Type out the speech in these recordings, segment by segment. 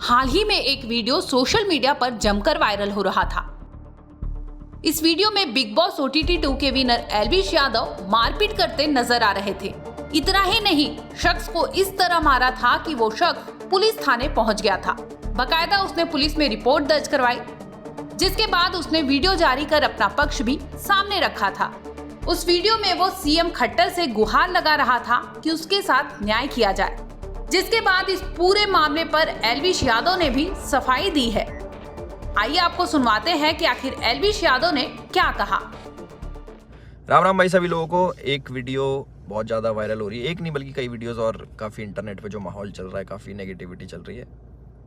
हाल ही में एक video social media पर जमकर वायरल हो रहा था। इस वीडियो में बिग बॉस OTT 2 के विनर एल्विश यादव मारपीट करते नजर आ रहे थे। इतना ही नहीं, शख्स को इस तरह मारा था कि वो शख्स पुलिस थाने पहुंच गया था। बकायदा उसने पुलिस में रिपोर्ट दर्ज करवाई, जिसके बाद उसने वीडियो जारी कर अपना पक्ष भी सामने रखा था। उस वीडियो में वो सीएम खट्टर से गुहार लगा रहा था कि उसके साथ न्याय किया जाए, जिसके बाद इस पूरे मामले पर एल्विश यादव ने भी सफाई दी है। आइए आपको सुनवाते हैं कि आखिर एल्विश यादव ने क्या कहा। राम राम भाई सभी लोगों को। एक वीडियो बहुत ज़्यादा वायरल हो रही है, एक नहीं बल्कि कई वीडियोस, और काफ़ी इंटरनेट पे जो माहौल चल रहा है, काफ़ी नेगेटिविटी चल रही है,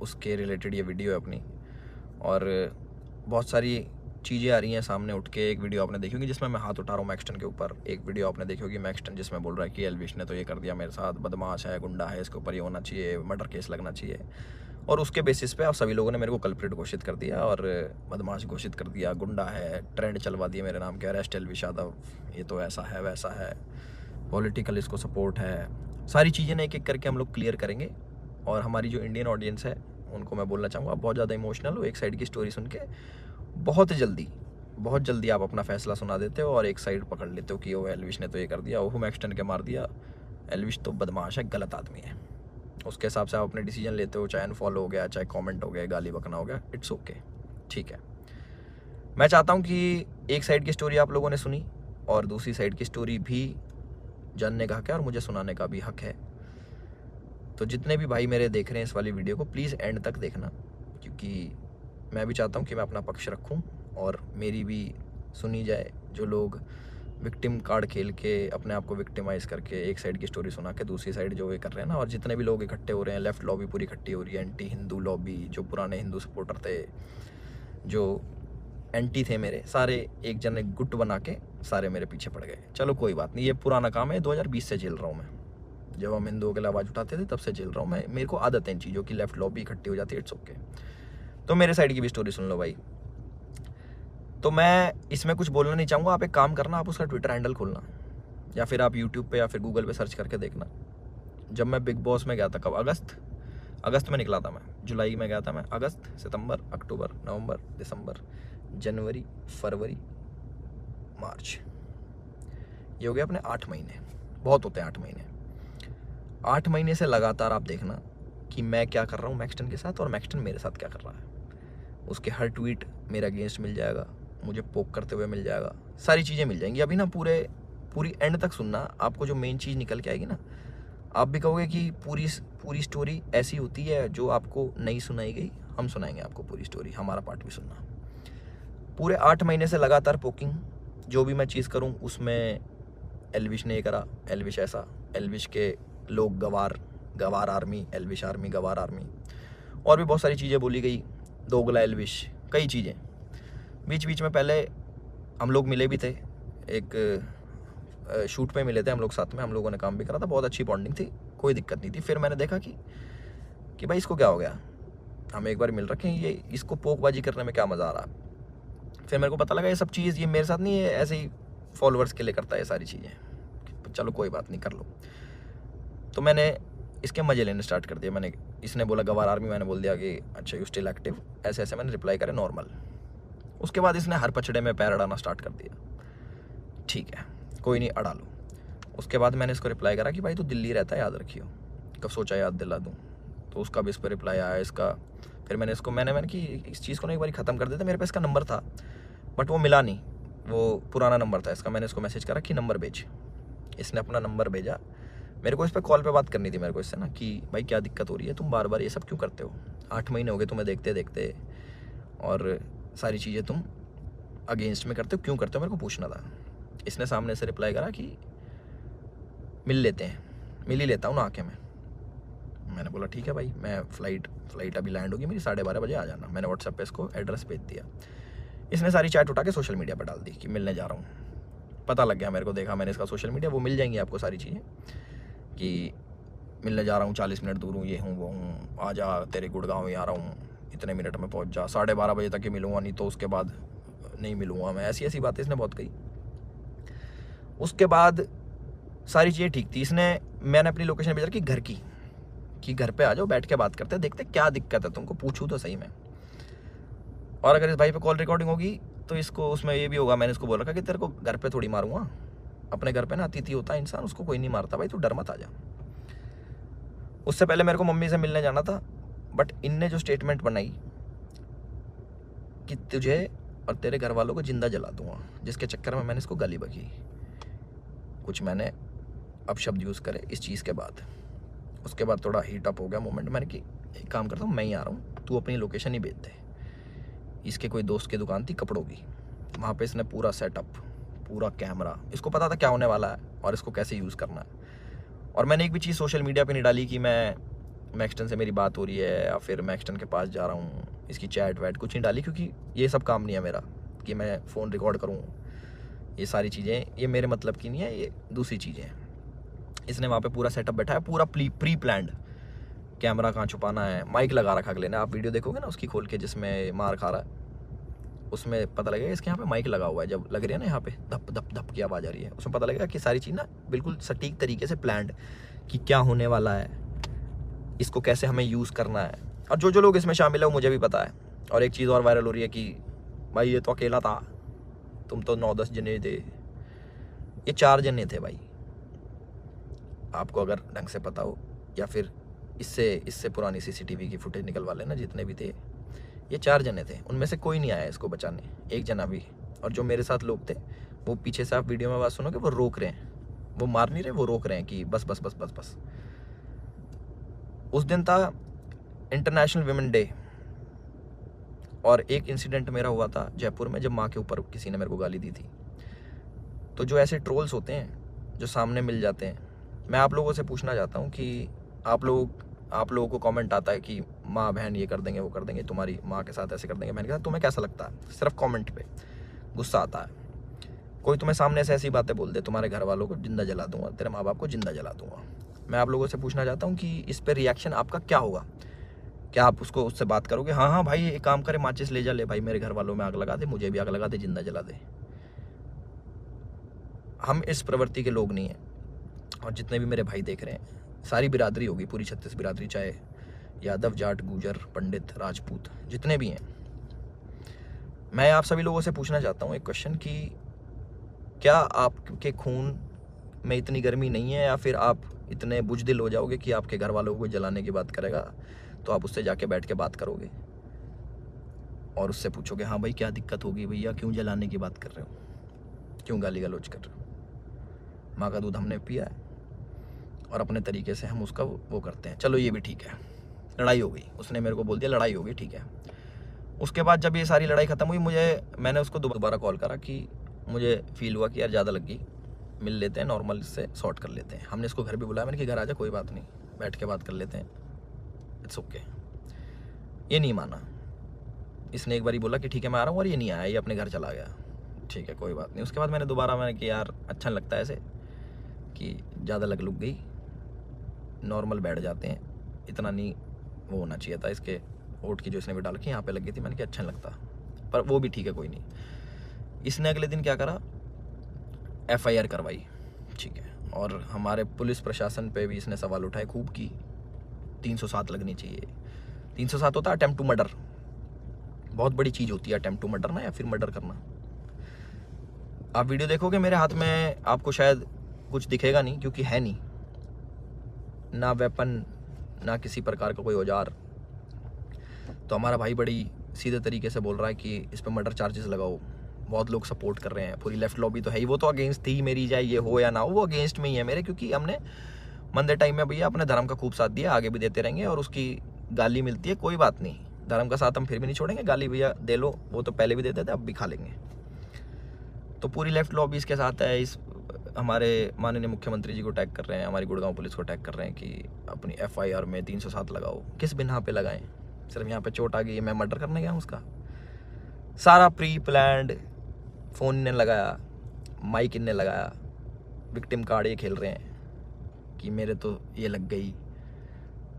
उसके रिलेटेड ये वीडियो है अपनी। और बहुत सारी चीज़ें आ रही हैं सामने उठ के। एक वीडियो आपने देखी होगी जिसमें मैं हाथ उठा रहा हूँ मैक्सटन के ऊपर। एक वीडियो आपने देखी होगी मैक्सटन जिसमें बोल रहा है कि एल्विश ने तो ये कर दिया मेरे साथ, बदमाश है, गुंडा है, इसके ऊपर ये होना चाहिए, मर्डर केस लगना चाहिए। और उसके बेसिस पे आप सभी लोगों ने मेरे को कल्प्रिट घोषित कर दिया और बदमाश घोषित कर दिया, गुंडा है, ट्रेंड चलवा दिया मेरे नाम के, अरेस्ट एल्विश यादव, ये तो ऐसा है वैसा है, पॉलिटिकल इसको सपोर्ट है। सारी चीज़ें एक एक करके हम लोग क्लियर करेंगे। और हमारी जो इंडियन ऑडियंस है उनको मैं बोलना चाहूँगा, आप बहुत ज़्यादा इमोशनल हो। एक साइड की स्टोरी सुन के बहुत जल्दी आप अपना फैसला सुना देते हो और एक साइड पकड़ लेते हो कि वो एल्विश ने तो ये कर दिया, वो मैक्सटन के मार दिया, एल्विश तो बदमाश है, गलत आदमी है। उसके हिसाब से आप अपने डिसीजन लेते हो, चाहे अनफॉलो हो गया, चाहे कमेंट हो गया, गाली बकना हो गया, इट्स ओके, ठीक है। मैं चाहता हूँ कि एक साइड की स्टोरी आप लोगों ने सुनी और दूसरी साइड की स्टोरी भी जानने का हक है और मुझे सुनाने का भी हक है। तो जितने भी भाई मेरे देख रहे हैं इस वाली वीडियो को, प्लीज़ एंड तक देखना, क्योंकि मैं भी चाहता हूँ कि मैं अपना पक्ष रखूँ और मेरी भी सुनी जाए। जो लोग विक्टिम कार्ड खेल के अपने आप को विक्टिमाइज़ करके एक साइड की स्टोरी सुना के दूसरी साइड जो ये कर रहे हैं ना, और जितने भी लोग इकट्ठे हो रहे हैं, लेफ्ट लॉबी पूरी इकट्ठी हो रही है, एंटी हिंदू लॉबी, जो पुराने हिंदू सपोर्टर थे, जो एंटी थे मेरे, सारे एक जन एक गुट बना के सारे मेरे पीछे पड़ गए। चलो कोई बात नहीं, ये पुराना काम है, 2020 से झेल रहा हूँ मैं। जब हम हिंदुओं के लिए आवाज़ उठाते थे तब से झेल रहा हूँ मैं। मेरे को आदत है इन चीज़ों की, लेफ्ट लॉबी इकट्ठी हो जाती है, इट्स ओके। तो मेरे साइड की भी स्टोरी सुन लो भाई। तो मैं इसमें कुछ बोलना नहीं चाहूँगा। आप एक काम करना, आप उसका ट्विटर हैंडल खोलना या फिर आप यूट्यूब पे या फिर गूगल पे सर्च करके देखना। जब मैं बिग बॉस में गया था, कब, अगस्त में निकला था मैं, जुलाई में गया था मैं, अगस्त, सितंबर, अक्टूबर, नवंबर, दिसंबर, जनवरी, फरवरी, मार्च, ये हो गया अपने 8 महीने। बहुत होते हैं 8 महीने। 8 महीने से लगातार आप देखना कि मैं क्या कर रहा हूँ मैक्सटन के साथ और मैक्सटन मेरे साथ क्या कर रहा है। उसके हर ट्वीट मेरे अगेंस्ट मिल जाएगा, मुझे पोक करते हुए मिल जाएगा, सारी चीज़ें मिल जाएंगी। अभी ना पूरी एंड तक सुनना, आपको जो मेन चीज़ निकल के आएगी ना, आप भी कहोगे कि पूरी स्टोरी ऐसी होती है जो आपको नहीं सुनाई गई। हम सुनाएंगे आपको पूरी स्टोरी, हमारा पार्ट भी सुनना। पूरे 8 महीने से लगातार पोकिंग, जो भी मैं चीज़ करूँ उसमें एल्विश ने ये करा, एल्विश ऐसा, एल्विश के लोग गवार आर्मी, एल्विश आर्मी, गवार आर्मी, और भी बहुत सारी चीज़ें बोली गई, दोगला एल्विश, कई चीज़ें। बीच में पहले हम लोग मिले भी थे, एक शूट पे मिले थे हम लोग साथ में, हम लोगों ने काम भी करा था, बहुत अच्छी बॉन्डिंग थी, कोई दिक्कत नहीं थी। फिर मैंने देखा कि भाई इसको क्या हो गया, हम एक बार मिल रखे हैं, ये इसको पोकबाजी करने में क्या मज़ा आ रहा। फिर मेरे को पता लगा ये सब चीज़ ये मेरे साथ नहीं है, ऐसे ही फॉलोअर्स के लिए करता है ये सारी चीज़ें। चलो कोई बात नहीं, कर लो। तो मैंने इसके मज़े लेने स्टार्ट कर दिया। इसने बोला गवार आर्मी, मैंने बोल दिया कि अच्छा यू स्टिल एक्टिव, ऐसे मैंने रिप्लाई करे नॉर्मल। उसके बाद इसने हर पचड़े में पैर अड़ाना स्टार्ट कर दिया। ठीक है, कोई नहीं, अड़ा लो। उसके बाद मैंने इसको रिप्लाई करा कि भाई तू दिल्ली रहता है, याद रखियो, कब सोचा याद दिला दूँ। तो उसका भी इस पर रिप्लाई आया इसका। फिर मैंने इसको मैंने कि इस चीज़ को ना एक बार ख़त्म कर देते। मेरे पास इसका नंबर था बट वो मिला नहीं, वो पुराना नंबर था इसका। मैंने इसको मैसेज करा कि नंबर भेज। इसने अपना नंबर भेजा। मेरे को इस पर कॉल पे बात करनी थी मेरे को इससे ना, कि भाई क्या दिक्कत हो रही है, तुम बार बार ये सब क्यों करते हो, 8 महीने हो गए तुम्हें देखते, और सारी चीज़ें तुम अगेंस्ट में करते हो, क्यों करते हो, मेरे को पूछना था। इसने सामने से रिप्लाई करा कि मिल लेते हैं, मिल ही लेता हूँ ना आके मैं। मैंने बोला ठीक है भाई, मैं फ़्लाइट अभी लैंड होगी मेरी, 12:30 बजे आ जाना। मैंने व्हाट्सएप पे इसको एड्रेस भेज दिया। इसने सारी चैट उठा के सोशल मीडिया पर डाल दी कि मिलने जा रहा हूँ। पता लग गया मेरे को, देखा मैंने इसका सोशल मीडिया, वो मिल जाएंगी आपको सारी चीज़ें कि मिलने जा रहा हूँ, 40 मिनट दूर हूँ, ये हूँ वो हूँ, आ जा, तेरे गुड़गांव ही आ रहा हूँ, इतने मिनट में पहुँच जा, 12:30 बजे तक ही मिलूँगा, नहीं तो उसके बाद नहीं मिलूँगा मैं। ऐसी बातें इसने बहुत कही। उसके बाद सारी चीज़ें ठीक थी। मैंने अपनी लोकेशन भेजा कि घर की, कि घर पे आ जाओ, बैठ के बात करते हैं, देखते क्या दिक्कत है तुमको, पूछूँ तो सही में। और अगर इस भाई पे कॉल रिकॉर्डिंग होगी तो इसको उसमें ये भी होगा, मैंने इसको बोल रखा कि तेरे को घर पे थोड़ी मारूंगा, अपने घर पे ना अतिथि होता है इंसान, उसको कोई नहीं मारता भाई, तू डर मत आ जा। उससे पहले मेरे को मम्मी से मिलने जाना था, बट इनने जो स्टेटमेंट बनाई कि तुझे और तेरे घर वालों को जिंदा जला दूंगा, जिसके चक्कर में मैंने इसको गाली बकी, कुछ मैंने अब शब्द यूज़ करे इस चीज़ के बाद। उसके बाद थोड़ा हीट अप हो गया मोमेंट। मैंने कि एक काम करता हूँ, मैं ही आ रहा हूँ, तू अपनी लोकेशन ही भेज दे। इसके कोई दोस्त की दुकान थी कपड़ों की, वहाँ पे इसने पूरा सेटअप, पूरा कैमरा, इसको पता था क्या होने वाला है और इसको कैसे यूज़ करना है। और मैंने एक भी चीज़ सोशल मीडिया पे नहीं डाली कि मैं मैक्सटन से मेरी बात हो रही है या फिर मैक्सटन के पास जा रहा हूँ, इसकी चैट वैट कुछ नहीं डाली, क्योंकि ये सब काम नहीं है मेरा कि मैं फ़ोन रिकॉर्ड करूँ। ये सारी चीज़ें ये मेरे मतलब की नहीं है, ये दूसरी चीज़ें हैं। इसने वहाँ पे पूरा सेटअप बैठा है, पूरा प्री प्लान्ड, कैमरा कहाँ छुपाना है, माइक लगा रखा अगले ने। आप वीडियो देखोगे ना उसकी खोल के जिसमें मार खा रहा है, उसमें पता लगेगा इसके यहाँ पे माइक लगा हुआ है। जब लग रही है ना यहाँ पे धप धप धप की आवाज़ आ रही है, उसमें पता लगेगा कि सारी चीज़ ना बिल्कुल सटीक तरीके से प्लान्ड, कि क्या होने वाला है, इसको कैसे हमें यूज़ करना है। और जो जो लोग इसमें शामिल है वो मुझे भी पता है। और एक चीज़ और वायरल हो रही है कि भाई ये तो अकेला था, तुम तो 9-10 जने थे, ये 4 जने थे भाई। आपको अगर ढंग से पता हो, या फिर इससे पुरानी CCTV की फुटेज निकलवा लेना, जितने भी थे ये 4 जने थे, उनमें से कोई नहीं आया इसको बचाने, एक जना भी। और जो मेरे साथ लोग थे वो पीछे से, आप वीडियो में बात सुनोगे, वो रोक रहे हैं, वो मार नहीं रहे, वो रोक रहे हैं कि बस बस बस बस बस। उस दिन था इंटरनेशनल विमेन डे, और एक इंसिडेंट मेरा हुआ था जयपुर में, जब माँ के ऊपर किसी ने मेरे को गाली दी थी। तो जो ऐसे ट्रोल्स होते हैं जो सामने मिल जाते हैं, मैं आप लोगों से पूछना चाहता हूँ कि आप लोगों को कमेंट आता है कि माँ बहन ये कर देंगे वो कर देंगे, तुम्हारी माँ के साथ ऐसे कर देंगे। मैंने कहा तुम्हें कैसा लगता है? सिर्फ कमेंट पे गुस्सा आता है। कोई तुम्हें सामने से ऐसी बातें बोल दे, तुम्हारे घर वालों को जिंदा जला दूंगा, तेरे माँ बाप को जिंदा जला दूंगा। मैं आप लोगों से पूछना चाहता हूँ कि इस पर रिएक्शन आपका क्या होगा? क्या आप उससे बात करोगे, हाँ हाँ भाई एक काम करे, माचिस ले जा, ले भाई मेरे घर वालों में आग लगा दे, मुझे भी आग लगा दे, जिंदा जला दे? हम इस प्रवृत्ति के लोग नहीं हैं। और जितने भी मेरे भाई देख रहे हैं, सारी बिरादरी होगी, पूरी 36 बिरादरी, चाहे यादव, जाट, गुजर, पंडित, राजपूत, जितने भी हैं, मैं आप सभी लोगों से पूछना चाहता हूँ एक क्वेश्चन कि क्या आपके खून में इतनी गर्मी नहीं है, या फिर आप इतने बुजदिल हो जाओगे कि आपके घर वालों को जलाने की बात करेगा तो आप उससे जाके बैठ के बात करोगे और उससे पूछोगे, हाँ भाई क्या दिक्कत होगी भैया, क्यों जलाने की बात कर रहे हो, क्यों गाली गलौज कर रहे हो? माँ का दूध हमने पिया है और अपने तरीके से हम उसका वो करते हैं। चलो ये भी ठीक है, लड़ाई हो गई, उसने मेरे को बोल दिया लड़ाई हो गई, ठीक है। उसके बाद जब ये सारी लड़ाई ख़त्म हुई, मैंने उसको दोबारा कॉल करा कि मुझे फील हुआ कि यार ज़्यादा लग गई, मिल लेते हैं, नॉर्मल इससे सॉर्ट कर लेते हैं। हमने इसको घर भी बुलाया, मैंने कि घर आ जा, कोई बात नहीं, बैठ के बात कर लेते हैं, इट्स ओके। ये नहीं माना, इसने एक बार बोला कि ठीक है मैं आ रहा हूँ, और ये नहीं आया, ये अपने घर चला गया, ठीक है कोई बात नहीं। उसके बाद मैंने कि यार अच्छा नहीं लगता ऐसे कि ज़्यादा लग गई, नॉर्मल बैठ जाते हैं, इतना नहीं वो होना चाहिए था। इसके ओट की जो इसने भी डाल के यहाँ पे लग गई थी, मैंने कहा अच्छा नहीं लगता, पर वो भी ठीक है कोई नहीं। इसने अगले दिन क्या करा, FIR करवाई, ठीक है। और हमारे पुलिस प्रशासन पे भी इसने सवाल उठाए खूब की 307 लगनी चाहिए। 307 होता है अटेम्प्ट टू मर्डर, बहुत बड़ी चीज़ होती है अटेम्प्ट टू मर्डर ना, या फिर मर्डर करना। आप वीडियो देखोगे मेरे हाथ में, आपको शायद कुछ दिखेगा नहीं, क्योंकि है नहीं ना वेपन, ना किसी प्रकार का कोई औजार। तो हमारा भाई बड़ी सीधे तरीके से बोल रहा है कि इस पर मर्डर चार्जेस लगाओ। बहुत लोग सपोर्ट कर रहे हैं, पूरी लेफ्ट लॉबी तो है ही, वो तो अगेंस्ट थी मेरी, चाहे ये हो या ना हो, वो अगेंस्ट में ही है मेरे, क्योंकि हमने मंदे टाइम में भैया अपने धर्म का खूब साथ दिया, आगे भी देते रहेंगे। और उसकी गाली मिलती है, कोई बात नहीं, धर्म का साथ हम फिर भी नहीं छोड़ेंगे, गाली भैया दे लो, वो तो पहले भी देते थे, अब भी खा लेंगे। तो पूरी लेफ्ट लॉबी इसके साथ है। इस हमारे माननीय मुख्यमंत्री जी को टैग कर रहे हैं, हमारी गुड़गांव पुलिस को टैग कर रहे हैं कि अपनी FIR में 307 लगाओ। किस बिना पे लगाएं? सिर्फ यहाँ पे चोट आ गई, मैं मर्डर करने गया हूँ उसका? सारा प्री प्लान्ड, फ़ोन इनने लगाया, माइक इनने लगाया, विक्टिम कार्ड ये खेल रहे हैं कि मेरे तो ये लग गई,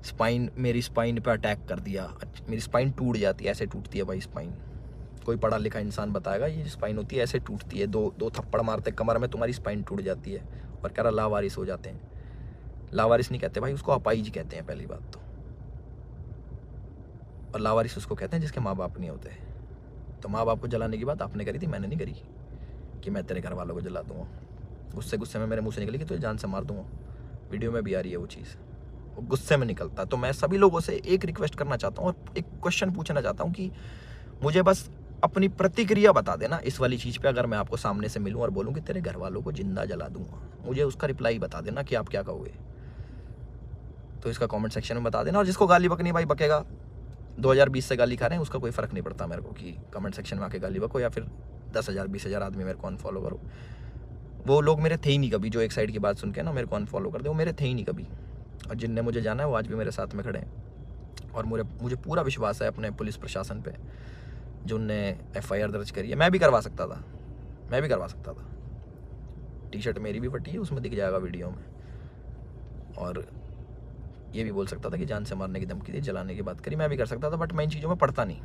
स्पाइन, मेरी स्पाइन पे अटैक कर दिया, मेरी स्पाइन टूट जाती है, ऐसे टूटती है भाई स्पाइन। कोई पढ़ा लिखा इंसान बताएगा ये स्पाइन होती है, ऐसे टूटती है, दो थप्पड़ मारते कमर में, तुम्हारी स्पाइन टूट जाती है, और कह रहा लावारिस हो जाते हैं। लावारिस नहीं कहते भाई, उसको अपाहिज कहते हैं पहली बात तो। और लावारिस उसको कहते हैं जिसके माँ बाप नहीं होते। तो माँ बाप को जलाने की बात आपने करी थी, मैंने नहीं करी कि मैं तेरे घर वालों को जला दूँगा। गुस्से गुस्से में मेरे मुँह से निकली कि तुझे जान से मार दूँगा। वीडियो में भी आ रही है वो चीज़, वो गुस्से में निकलता। तो मैं सभी लोगों से एक रिक्वेस्ट करना चाहता हूँ और एक क्वेश्चन पूछना चाहता हूँ कि मुझे बस अपनी प्रतिक्रिया बता देना इस वाली चीज़ पे। अगर मैं आपको सामने से मिलूँ और बोलूँ कि तेरे घर वालों को जिंदा जला दूंगा, मुझे उसका रिप्लाई बता देना कि आप क्या कहोगे। तो इसका कमेंट सेक्शन में बता देना। और जिसको गाली बकनी भाई बकेगा, 2020 से गाली खा रहे हैं उसका कोई फ़र्क नहीं पड़ता मेरे को कि कमेंट सेक्शन में आके गाली बको या फिर 10,000 20,000 आदमी मेरे को अनफॉलो करो। वो लोग मेरे थे ही नहीं कभी, जो एक साइड की बात सुन के ना मेरे को अनफॉलो कर दे, वो मेरे थे ही नहीं कभी। और जिनने मुझे जाना है वो आज भी मेरे साथ में खड़े हैं। और मुझे पूरा विश्वास है अपने पुलिस प्रशासन पे, जो उनने FIR दर्ज करी है। मैं भी करवा सकता था, टी-शर्ट मेरी भी फटी है, उसमें दिख जाएगा वीडियो में। और ये भी बोल सकता था कि जान से मारने की धमकी दी, जलाने की बात करी, मैं भी कर सकता था। बट मैं इन चीज़ों में पढ़ता नहीं।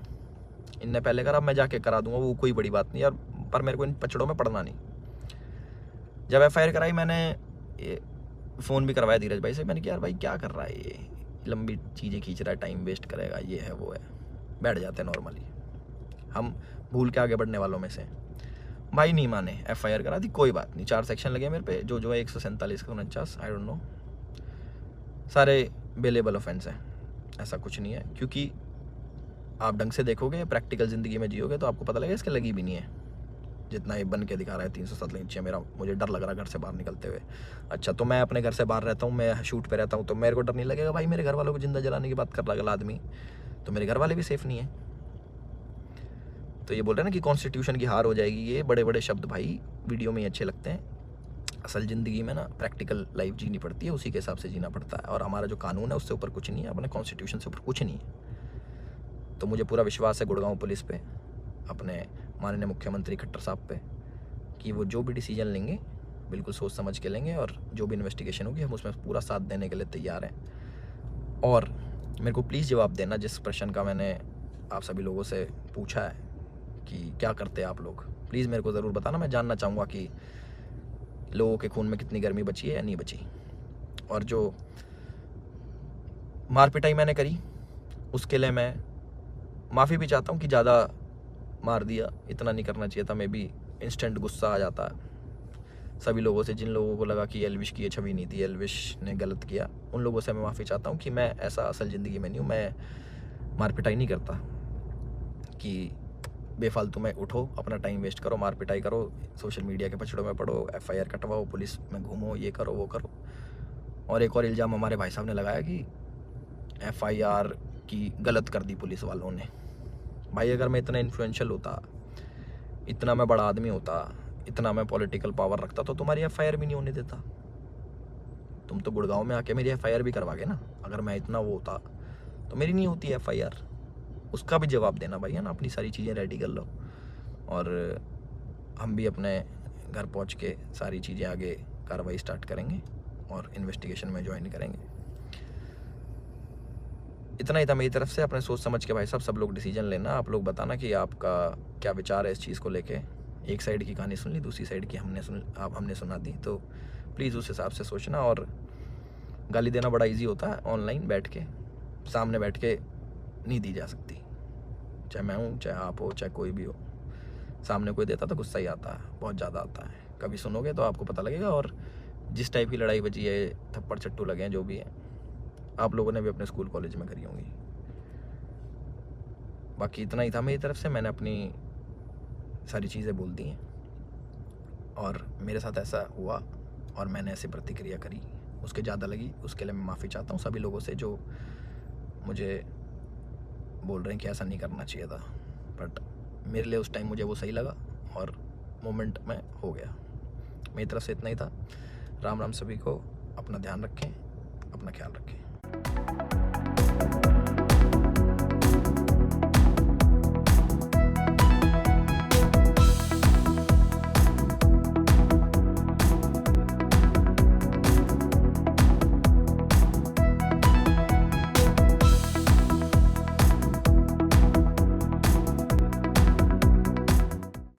इनने पहले करा, मैं जाके करा दूंगा, वो कोई बड़ी बात नहीं यार। पर मेरे को इन पचड़ों में पढ़ना नहीं। जब FIR कराई मैंने फ़ोन भी करवाया धीरज भाई से। मैंने कहा यार भाई क्या कर रहा है ये, लंबी चीज़ें खींच रहा है, टाइम वेस्ट करेगा, ये है वो है। बैठ जाते हैं नॉर्मली, हम भूल के आगे बढ़ने वालों में से। भाई नहीं माने, FIR करा दी, कोई बात नहीं। 4 सेक्शन लगे मेरे पे, जो है 147 का 49, आई डोंट नो, सारे बेलेबल ऑफेंस हैं। ऐसा कुछ नहीं है, क्योंकि आप ढंग से देखोगे, प्रैक्टिकल ज़िंदगी में जियोगे तो आपको पता लगेगा इसके लगी भी नहीं है। जितना ये बन के दिखा रहा है 307 नीचे, मुझे डर लग रहा है घर से बाहर निकलते हुए। अच्छा, तो मैं अपने घर से बाहर रहता हूँ, मैं शूट पे रहता हूँ, तो मेरे को डर नहीं लगेगा भाई मेरे घर वालों को जिंदा जलाने की बात कर रहा है आदमी, तो मेरे घर वाले भी सेफ नहीं है। तो ये बोल रहे हैं ना कि कॉन्स्टिट्यूशन की हार हो जाएगी, ये बड़े बड़े शब्द भाई वीडियो में ही अच्छे लगते हैं। असल ज़िंदगी में ना प्रैक्टिकल लाइफ जीनी पड़ती है, उसी के हिसाब से जीना पड़ता है। और हमारा जो कानून है उससे ऊपर कुछ नहीं है, अपने कॉन्स्टिट्यूशन से ऊपर कुछ नहीं है। तो मुझे पूरा विश्वास है गुड़गांव पुलिस पे, अपने माननीय मुख्यमंत्री खट्टर साहब पे, कि वो जो भी डिसीजन लेंगे बिल्कुल सोच समझ के लेंगे। और जो भी इन्वेस्टिगेशन होगी हम उसमें पूरा साथ देने के लिए तैयार हैं। और मेरे को प्लीज़ जवाब देना जिस प्रश्न का मैंने आप सभी लोगों से पूछा है कि क्या करते हैं आप लोग, प्लीज़ मेरे को ज़रूर बताना। मैं जानना चाहूँगा कि लोगों के खून में कितनी गर्मी बची है या नहीं बची। और जो मार पिटाई मैंने करी उसके लिए मैं माफ़ी भी चाहता हूँ कि ज़्यादा मार दिया, इतना नहीं करना चाहिए था। मैं भी इंस्टेंट गुस्सा आ जाता है सभी लोगों से। जिन लोगों को लगा कि एल्विश की ये छवि नहीं थी, एल्विश ने गलत किया, उन लोगों से मैं माफ़ी चाहता हूँ कि मैं ऐसा असल ज़िंदगी में नहीं हूँ। मैं मार पिटाई नहीं करता कि बेफालतू में उठो, अपना टाइम वेस्ट करो, मार पिटाई करो, सोशल मीडिया के पछड़ों में पड़ो, FIR कटवाओ, पुलिस में घूमो, ये करो वो करो। और एक और इल्ज़ाम हमारे भाई साहब ने लगाया कि FIR की गलत कर दी पुलिस वालों ने। भाई अगर मैं इतना इन्फ्लुएंशियल होता, इतना मैं बड़ा आदमी होता, इतना मैं पॉलिटिकल पावर रखता, तो तुम्हारी FIR भी नहीं होने देता। तुम तो गुड़गांव में आके मेरी FIR भी करवा गए ना। अगर मैं इतना वो होता तो मेरी नहीं होती FIR। उसका भी जवाब देना भाई, है ना। अपनी सारी चीज़ें रेडी कर लो और हम भी अपने घर पहुंच के सारी चीज़ें आगे कार्रवाई स्टार्ट करेंगे और इन्वेस्टिगेशन में ज्वाइन करेंगे। इतना ही था मेरी तरफ से। अपने सोच समझ के भाई साहब सब लोग डिसीजन लेना। आप लोग बताना कि आपका क्या विचार है इस चीज़ को लेके। एक साइड की कहानी सुन ली, दूसरी साइड की हमने सुना दी, तो प्लीज़ उस हिसाब से सोचना। और गाली देना बड़ा इजी होता है, ऑनलाइन बैठ के, सामने बैठ के नहीं दी जा सकती। चाहे मैं हूँ, चाहे आप हो, चाहे कोई भी हो, सामने कोई देता तो गुस्सा ही आता है, बहुत ज़्यादा आता है। कभी सुनोगे तो आपको पता लगेगा। और जिस टाइप की लड़ाई बची है, थप्पड़ चट्टू लगे हैं, जो भी है, आप लोगों ने भी अपने स्कूल कॉलेज में करी होंगी। बाकी इतना ही था मेरी तरफ से। मैंने अपनी सारी चीज़ें बोल दी हैं और मेरे साथ ऐसा हुआ और मैंने ऐसी प्रतिक्रिया करी, उसके ज़्यादा लगी, उसके लिए मैं माफ़ी चाहता हूँ सभी लोगों से जो मुझे बोल रहे हैं कि ऐसा नहीं करना चाहिए था। बट मेरे लिए उस टाइम मुझे वो सही लगा और मोमेंट में हो गया। मेरी तरफ से इतना ही था। राम राम सभी को। अपना ध्यान रखें, अपना ख्याल रखें।